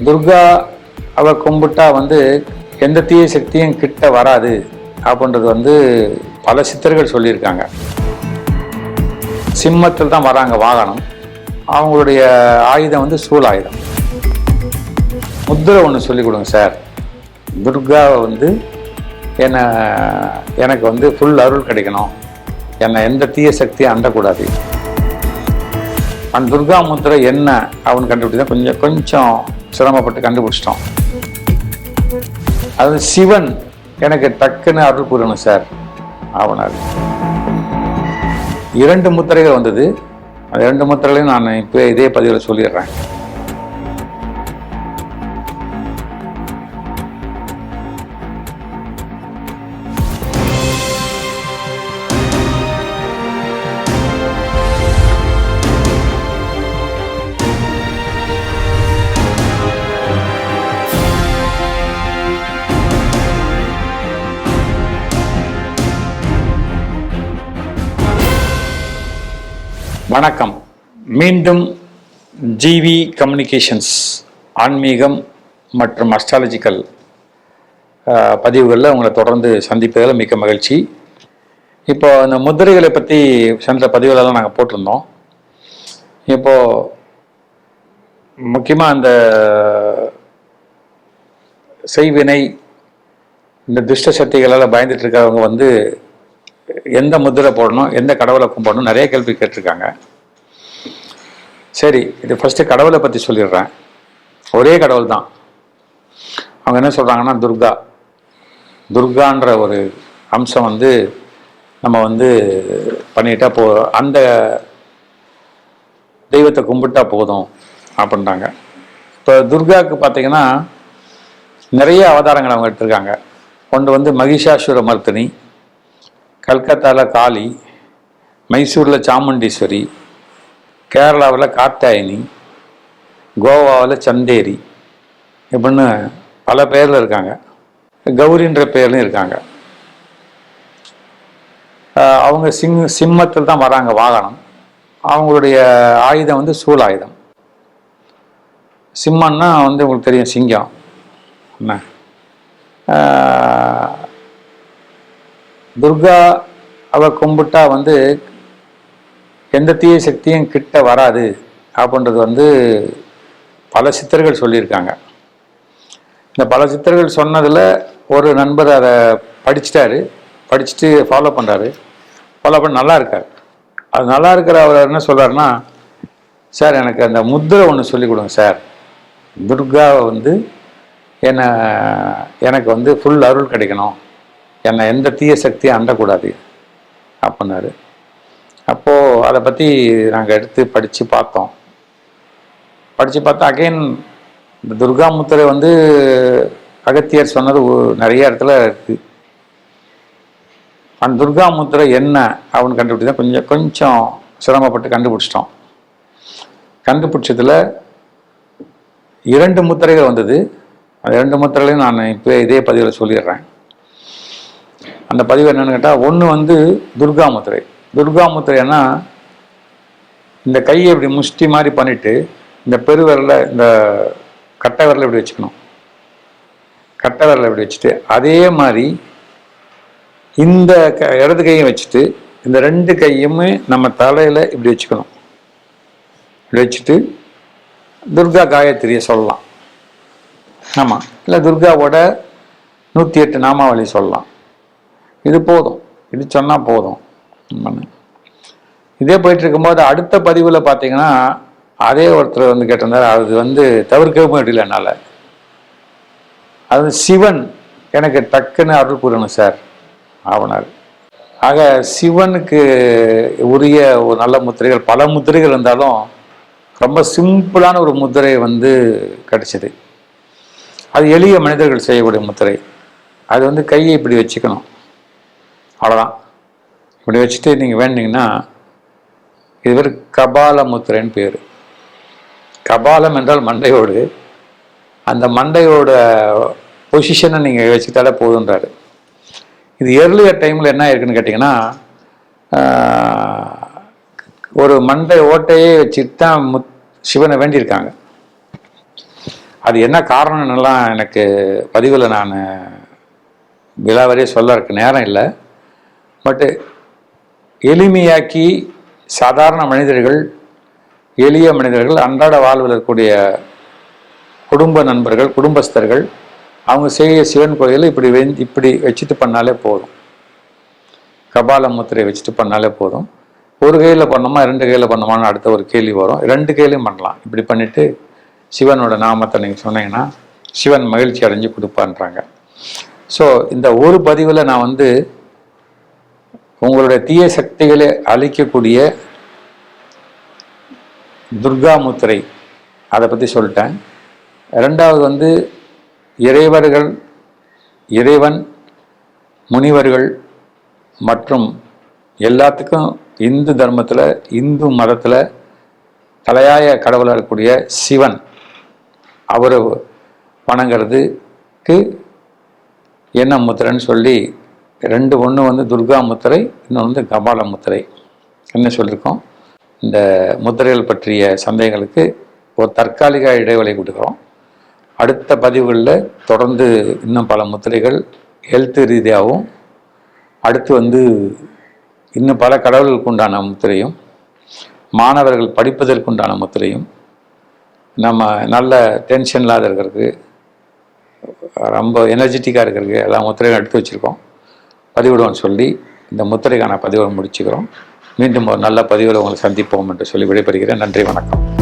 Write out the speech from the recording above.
துர்கா அவ கும்பிட்டா எந்த தீய சக்தியும் கிட்ட வராது அப்படின்றது பல சித்தர்கள் சொல்லியிருக்காங்க. சிம்மத்தில் தான் வராங்க வாகனம். அவங்களுடைய ஆயுதம் சூலாயுதம். முத்திரை ஒன்று சொல்லிக் கொடுங்க சார். துர்காவை எனக்கு ஃபுல் அருள் கிடைக்கணும், என்னை எந்த தீய சக்தியும் அண்டக்கூடாது. அந்த துர்கா முத்திரை என்ன அப்படின்னு கண்டுபிடி தான் கொஞ்சம் சிரமப்பட்டு கண்டுபிடிச்சிட்டோம். அது சிவன் எனக்கு டக்குன்னு அருள் புரியணும் சார் ஆவனார். 2 முத்திரைகள் வந்தது. அந்த 2 முத்திரைகளையும் நான் இப்போ இதே பதிவில் சொல்லிடுறேன். வணக்கம். மீண்டும் ஜிவி கம்யூனிகேஷன்ஸ் ஆன்மீகம் மற்றும் அஸ்ட்ராலஜிக்கல் பதிவுகளில் உங்களை தொடர்ந்து சந்திப்பதில் மிக்க மகிழ்ச்சி. இப்போ இந்த முத்திரைகளை பற்றி சென்ற பதிவுகளெல்லாம் நாங்கள் போட்டிருந்தோம். இப்போது முக்கியமாக அந்த செய்வினை, இந்த துஷ்ட சக்திகளால் பயந்துட்டு இருக்கிறவங்க எந்த முத்திரை போடணும், எந்த கடவுளை கும்பிடணும், நிறைய கேள்வி கேட்டிருக்காங்க. சரி, இது ஃபஸ்ட்டு கடவுளை பற்றி சொல்லிடுறேன். ஒரே கடவுள் தான். அவங்க என்ன சொல்கிறாங்கன்னா, துர்கான்ற ஒரு அம்சம் நம்ம பண்ணிட்டா அந்த தெய்வத்தை கும்பிட்டா போதும் அப்படின்றாங்க. இப்போ துர்காவுக்கு பார்த்தீங்கன்னா நிறைய அவதாரங்கள் அவங்க எடுத்திருக்காங்க. ஒன்று மகிஷாசுர மர்த்தினி, கல்கத்தாவில் காளி, மைசூரில் சாமுண்டீஸ்வரி, கேரளாவில் காத்தாயினி, கோவாவில் சந்தேரி, இப்படின்னு பல பேரில் இருக்காங்க. கௌரின்ற பேர்லையும் இருக்காங்க. அவங்க சிம்மத்தில் தான் வராங்க வாகனம். அவங்களுடைய ஆயுதம் சூலாயுதம். சிம்மன்னா உங்களுக்கு தெரியும், சிங்கம் என்ன. துர்கா அவ கும்பிட்டா எந்த தீய சக்தியும் கிட்ட வராது அப்படின்றது பல சித்தர்கள் சொல்லியிருக்காங்க. இந்த பல சித்தர்கள் சொன்னதில் ஒரு நண்பர் அதை படிச்சுட்டு ஃபாலோ பண்ணுறாரு. ஃபாலோ பண்ண நல்லா இருக்கார். அது நல்லா இருக்கிற அவர் என்ன சொல்கிறாருன்னா, சார் எனக்கு அந்த முத்திரை ஒன்று சொல்லிக் கொடுங்க சார். துர்காவை எனக்கு ஃபுல் அருள் கிடைக்கணும், என்னை எந்த தீய சக்தியும் அண்டக்கூடாது அப்படின்னாரு. அப்போது அதை பற்றி நாங்கள் எடுத்து படித்து பார்த்தோம். அகைன் இந்த துர்கா முத்திரை அகத்தியர் சொன்னது நிறைய இடத்துல இருக்குது. அந்த துர்கா முத்திரை என்ன அப்படின்னு கண்டுபிடி தான் கொஞ்சம் சிரமப்பட்டு கண்டுபிடிச்சிட்டோம். கண்டுபிடிச்சதில் 2 முத்திரைகள் வந்தது. அந்த 2 முத்திரைகளையும் நான் இப்போ இதே பதிவில் சொல்லிடுறேன். அந்த பதிவு என்னன்னு கேட்டால், ஒன்று துர்கா முத்திரை. துர்கா முத்திரைன்னா இந்த கையை இப்படி முஷ்டி மாதிரி பண்ணிவிட்டு இந்த பெருவிரலை, இந்த கட்டை விரலை இப்படி வச்சுக்கணும். கட்டை விரலை இப்படி வச்சுட்டு அதே மாதிரி இந்த இடது கையும் வச்சுட்டு இந்த 2 கையுமே நம்ம தலையில் இப்படி வச்சுக்கணும். இப்படி வச்சுட்டு துர்கா காயத்ரியை சொல்லலாம். ஆமாம், இல்லை துர்காவோட 108 நாமாவளி சொல்லலாம். இது போதும், இது சொன்னால் போதும். இதே போயிட்டு இருக்கும்போது அடுத்த பதிவில் பார்த்தீங்கன்னா அதே ஒருத்தர் கேட்டிருந்தார். அது தவிர்க்கவே முடியல என்னால். அது சிவன் எனக்கு டக்குன்னு அருள் புரியணும் சார் ஆவனார். ஆக சிவனுக்கு உரிய ஒரு நல்ல முத்திரைகள், பல முத்திரைகள் இருந்தாலும் ரொம்ப சிம்பிளான ஒரு முத்திரை கிடைச்சிது. அது எளிய மனிதர்கள் செய்யக்கூடிய முத்திரை. அது கையை இப்படி வச்சுக்கணும், அவ்வளோதான். இப்படி வச்சுட்டு நீங்கள் வேண்டிங்கன்னா, இது பேர் கபால முத்திரைன்னு பேர். கபாலம் என்றால் மண்டையோடு. அந்த மண்டையோட பொசிஷனை நீங்கள் வச்சுக்கிட்டாலே போதுன்றாரு. இது எர்லியர் டைமில் என்ன இருக்குன்னு கேட்டிங்கன்னா, ஒரு மண்டை ஓட்டையே வச்சுட்டு தான் சிவனை வேண்டியிருக்காங்க. அது என்ன காரணம்லாம் எனக்கு பதிவில் நான் விலாவரியே சொல்ல இருக்கு நேரம் இல்லை. பட்டு எளிமையாக்கி சாதாரண மனிதர்கள், எளிய மனிதர்கள், அன்றாட வாழ்வில் இருக்கக்கூடிய குடும்ப நண்பர்கள், குடும்பஸ்தர்கள், அவங்க செய்ய சிவன் கோயிலில் இப்படி வச்சுட்டு பண்ணாலே போதும். கபால முத்திரை வச்சுட்டு பண்ணாலே போதும். ஒரு கையில் பண்ணோமா 2 கையில் பண்ணோமான்னு அடுத்த ஒரு கேள்வி வரும். 2 கையிலையும் பண்ணலாம். இப்படி பண்ணிவிட்டு சிவனோட நாமத்தை நீங்கள் சொன்னீங்கன்னா சிவன் மகிழ்ச்சி அடைஞ்சு கொடுப்பான்றாங்க. ஸோ இந்த ஒரு பதிவில் நான் உங்களுடைய தீய சக்திகளை அழிக்கக்கூடிய துர்கா முத்திரை அதை பற்றி சொல்லிட்டேன். 2வது இறைவன், முனிவர்கள் மற்றும் எல்லாத்துக்கும் இந்து தர்மத்தில், இந்து மதத்தில் தலையாய கடவுளாக இருக்கக்கூடிய சிவன், அவரை வணங்கிறதுக்கு என்ன முத்திரைன்னு சொல்லி 2, ஒன்று துர்கா முத்திரை, இன்னொன்று கபால முத்திரை என்ன சொல்லியிருக்கோம். இந்த முத்திரைகள் பற்றிய சந்தேகங்களுக்கு ஒரு தற்காலிக இடைவெளி கொடுக்குறோம். அடுத்த பதிவுகளில் தொடர்ந்து இன்னும் பல முத்திரைகள் ஹெல்த் ரீதியாகவும், அடுத்து இன்னும் பல கடவுளுக்கு உண்டான முத்திரையும், மாணவர்கள் படிப்பதற்குண்டான முத்திரையும், நம்ம நல்ல டென்ஷன் இல்லாத இருக்கிறதுக்கு, ரொம்ப எனர்ஜெட்டிக்காக இருக்கிறதுக்கு எல்லா முத்திரையும் எடுத்து வச்சுருக்கோம். பதிவிடுவோம்னு சொல்லி இந்த முத்திரைக்கான பதிவை முடிச்சுக்கிறோம். மீண்டும் ஒரு நல்ல பதிவில் உங்களை சந்திப்போம் என்று சொல்லி விடைபெறுகிறேன். நன்றி, வணக்கம்.